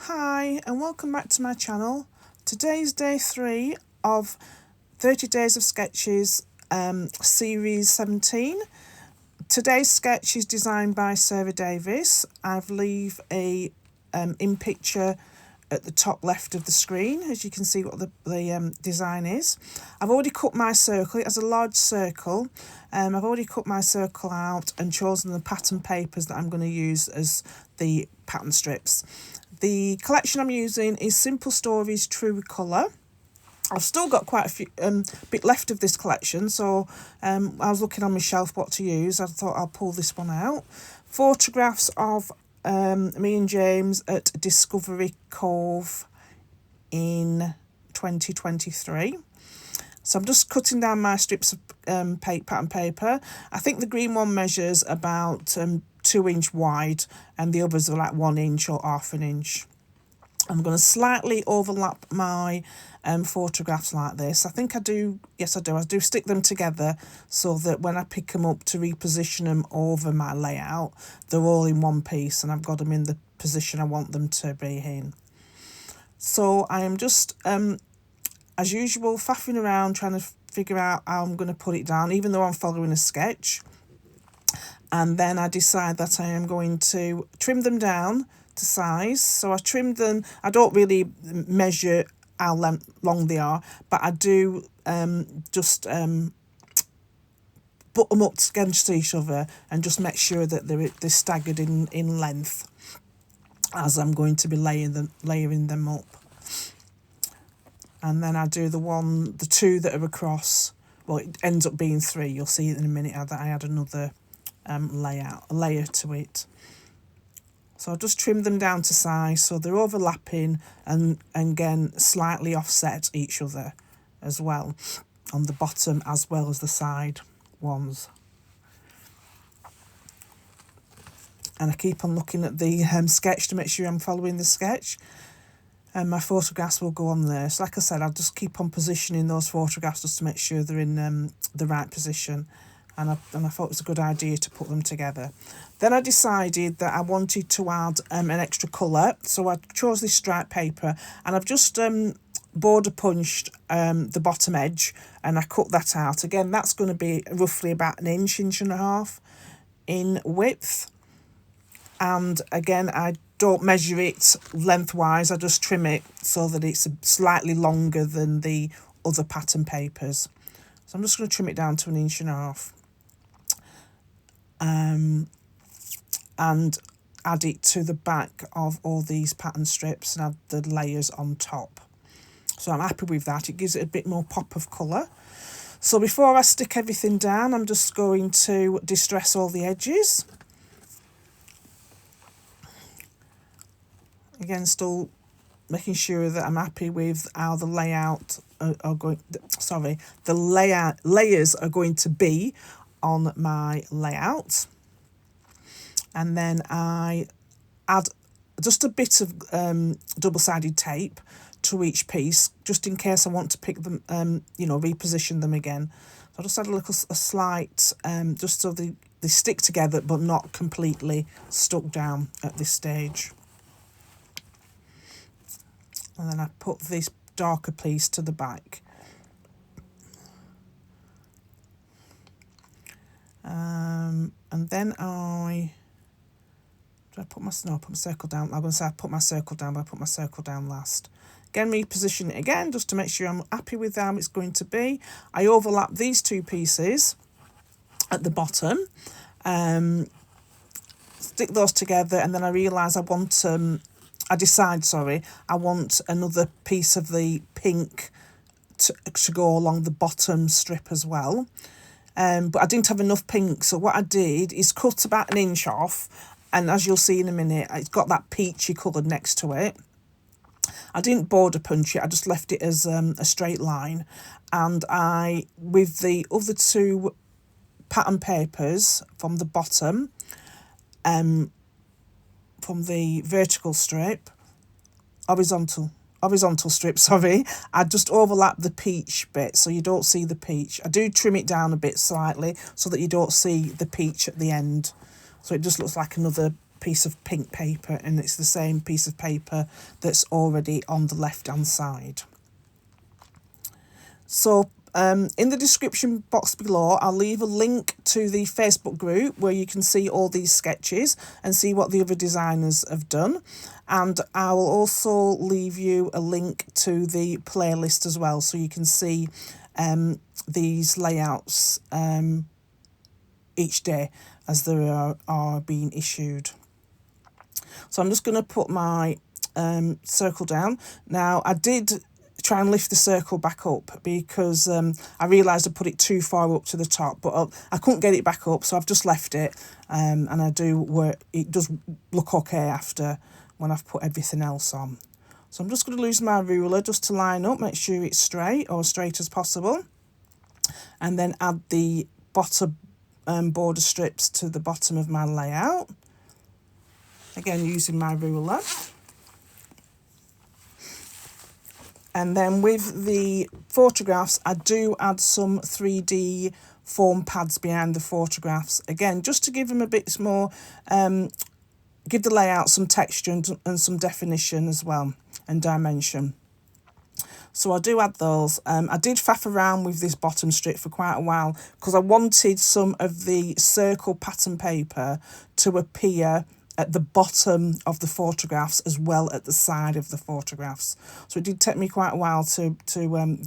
Hi and welcome back to my channel. Today's day 3 of 30 Days of Sketches series 17. Today's sketch is designed by Sarah Davies. I've leave a in picture at the top left of the screen, as you can see what the design is. I've already cut my circle. It has a large circle. I've already cut my circle out and chosen the pattern papers that I'm going to use as the pattern strips. The collection I'm using is Simple Stories True Colour. I've still got quite a few bit left of this collection, so I was looking on my shelf what to use. I thought I'll pull this one out. Photographs of me and James at Discovery Cove in 2023. So I'm just cutting down my strips of pattern paper. I think the green one measures about 2 inch wide and the others are like 1 inch or half an inch. I'm going to slightly overlap my photographs like this. I think I do, yes I do. I do stick them together so that when I pick them up to reposition them over my layout, they're all in one piece and I've got them in the position I want them to be in. So I am just, as usual, faffing around trying to figure out how I'm going to put it down, even though I'm following a sketch. And then I decide that I am going to trim them down to size. So I trimmed them. I don't really measure how long they are, but I do just put them up against each other and just make sure that they're staggered in length as I'm going to be layering them up. And then I do the two that are across. Well, it ends up being 3. You'll see in a minute that I add another layer to it. So I'll just trim them down to size so they're overlapping and again slightly offset each other as well on the bottom as well as the side ones. And I keep on looking at the sketch to make sure I'm following the sketch, and my photographs will go on there. So like I said, I'll just keep on positioning those photographs just to make sure they're in the right position. And I thought it was a good idea to put them together. Then I decided that I wanted to add an extra colour. So I chose this striped paper and I've just border punched the bottom edge and I cut that out. Again, that's going to be roughly about an inch and a half in width. And again, I don't measure it lengthwise. I just trim it so that it's slightly longer than the other pattern papers. So I'm just going to trim it down to an inch and a half. And add it to the back of all these pattern strips and add the layers on top. So I'm happy with that. It gives it a bit more pop of colour. So before I stick everything down, I'm just going to distress all the edges. Again, still making sure that I'm happy with how the layout layers are going to be on my layout. And then I add just a bit of double-sided tape to each piece, just in case I want to pick them, reposition them again. So I'll just add a slight, just so they stick together, but not completely stuck down at this stage. And then I put this darker piece to the back. And then I put my circle down. I'm going to say I put my circle down, but I put my circle down last. Again, reposition it again just to make sure I'm happy with how it's going to be. I overlap these 2 pieces at the bottom, stick those together, and then I realise I want another piece of the pink to go along the bottom strip as well. But I didn't have enough pink, so what I did is cut about an inch off, and as you'll see in a minute, it's got that peachy colour next to it. I didn't border punch it, I just left it as a straight line. And with the other 2 pattern papers from the bottom, from the vertical strip, horizontal strip, sorry, I just overlap the peach bit so you don't see the peach. I do trim it down a bit slightly so that you don't see the peach at the end. So it just looks like another piece of pink paper, and it's the same piece of paper that's already on the left hand side. So in the description box below, I'll leave a link to the Facebook group where you can see all these sketches and see what the other designers have done. And I will also leave you a link to the playlist as well, so you can see these layouts each day as they are being issued. So I'm just going to put my circle down. Now, I did try and lift the circle back up because I realised I put it too far up to the top, but I couldn't get it back up, so I've just left it, and it does look okay after when I've put everything else on. So I'm just going to use my ruler just to line up, make sure it's straight or as straight as possible, and then add the bottom border strips to the bottom of my layout, again using my ruler. And then with the photographs, I do add some 3D foam pads behind the photographs, again just to give them a bit more, give the layout some texture and some definition as well, and dimension. So I do add those. I did faff around with this bottom strip for quite a while because I wanted some of the circle pattern paper to appear at the bottom of the photographs as well at the side of the photographs. So it did take me quite a while to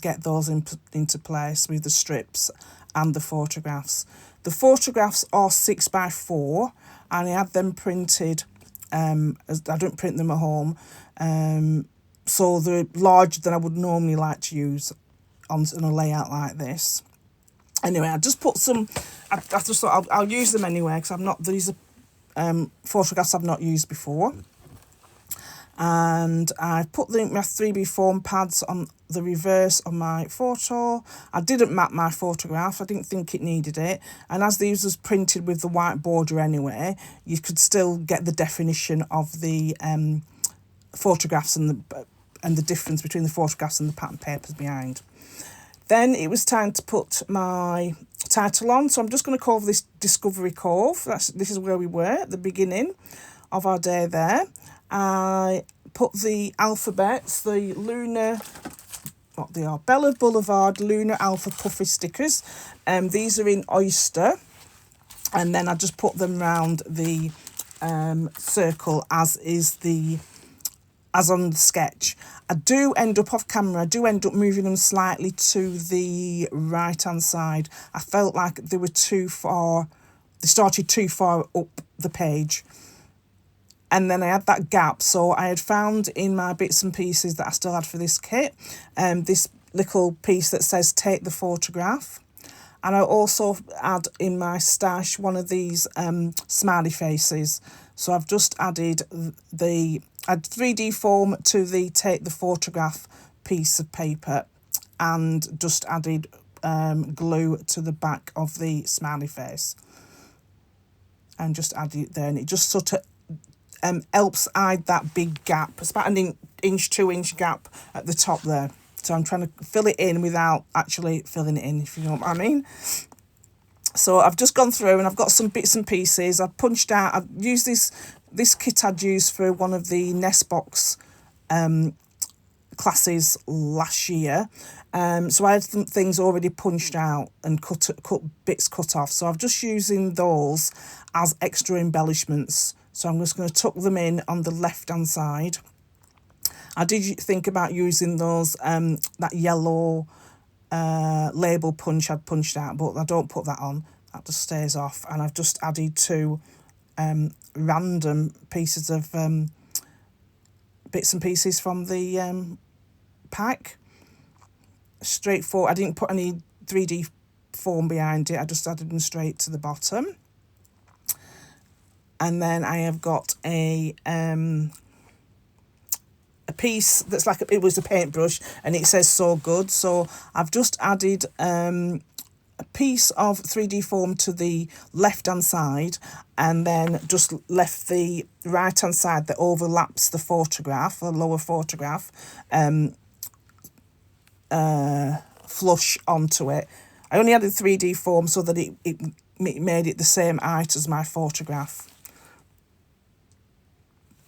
get those into place with the strips and the photographs. The photographs are 6x4 and I had them printed, as I don't print them at home, so they're larger than I would normally like to use on a layout like this. Anyway, I just put some, I just thought I'll use them anyway because these are photographs I've not used before. And I put my 3B foam pads on the reverse of my photo. I didn't map my photograph, I didn't think it needed it. And as these was printed with the white border anyway, you could still get the definition of the photographs and the difference between the photographs and the pattern papers behind. Then it was time to put my title on, so I'm just going to call this Discovery Cove. This is where we were at the beginning of our day there. I put the alphabets, the lunar, what they are, Bella Boulevard Lunar Alpha Puffy stickers. These are in oyster, and then I just put them round the circle as on the sketch. I do end up off camera, I do end up moving them slightly to the right hand side. I felt like they were too far, they started too far up the page. And then I had that gap, so I had found in my bits and pieces that I still had for this kit, this little piece that says take the photograph. And I also had in my stash one of these smiley faces. So I've just added add 3D foam to the take the photograph piece of paper and just added glue to the back of the smiley face. And just added it there, and it just sort of helps hide that big gap. It's about an inch, 2 inch gap at the top there. So I'm trying to fill it in without actually filling it in, if you know what I mean. So I've just gone through and I've got some bits and pieces. I've punched out, I've used this kit I'd used for one of the Nest Box classes last year. So I had some things already punched out and bits cut off. So I'm just using those as extra embellishments. So I'm just going to tuck them in on the left hand side. I did think about using those, that yellow label punch I'd punched out, but I don't put that on. That just stays off. And I've just added two random pieces of bits and pieces from the pack. Straightforward. I didn't put any 3D foam behind it. I just added them straight to the bottom. And then I have got a piece that's like it was a paintbrush, and it says so good. So I've just added a piece of 3D foam to the left hand side, and then just left the right hand side that overlaps the photograph, the lower photograph, flush onto it. I only added 3D foam so that it made it the same height as my photograph.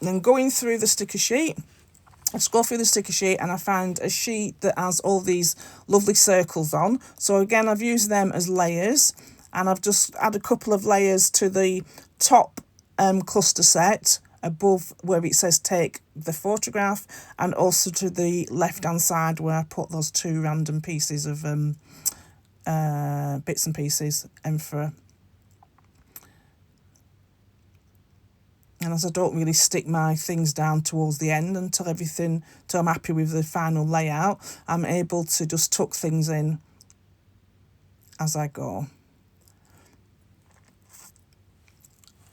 Then going through the sticker sheet, I scroll through the sticker sheet and I find a sheet that has all these lovely circles on. So again, I've used them as layers, and I've just add a couple of layers to the top cluster set above where it says take the photograph, and also to the left hand side where I put those two random pieces of bits and pieces for. And as I don't really stick my things down towards the end until I'm happy with the final layout, I'm able to just tuck things in as I go.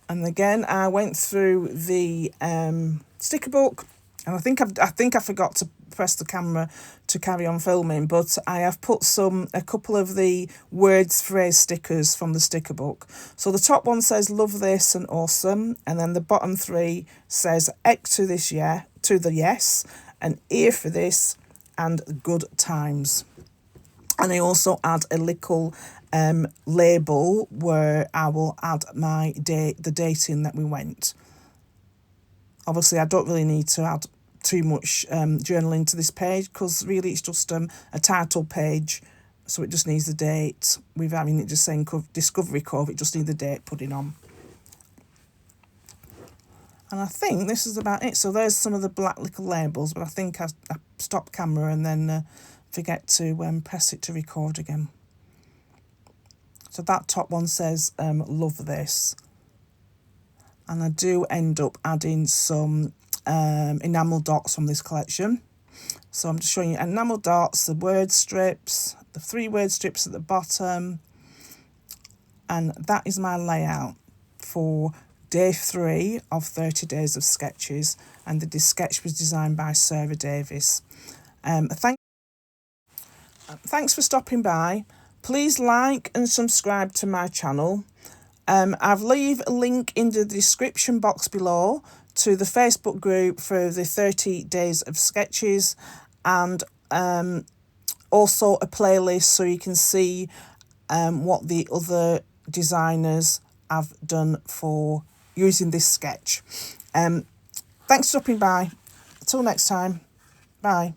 And again, I went through the sticker book, and I think I forgot to press the camera to carry on filming, but I have put a couple of the words phrase stickers from the sticker book. So the top one says love this and awesome, and then the bottom three says X to this to the yes, and ear for this, and good times. And I also add a little label where I will add my date, the date in that we went. Obviously, I don't really need to add too much journaling to this page, because really it's just a title page, so it just needs the date. With having it just saying Discovery Cove, it just needs the date putting on. And I think this is about it. So there's some of the black little labels, but I think I stop camera and then forget to press it to record again. So that top one says love this, and I do end up adding some enamel dots from this collection. So I'm just showing you enamel dots, the word strips, the 3 word strips at the bottom, and that is my layout for day 3 of 30 days of sketches, and the sketch was designed by Sarah Davies. Thanks for stopping by. Please like and subscribe to my channel. I've leave a link in the description box below to the Facebook group for the 30 days of sketches, and also a playlist so you can see what the other designers have done for using this sketch. Thanks for stopping by. Until next time, bye.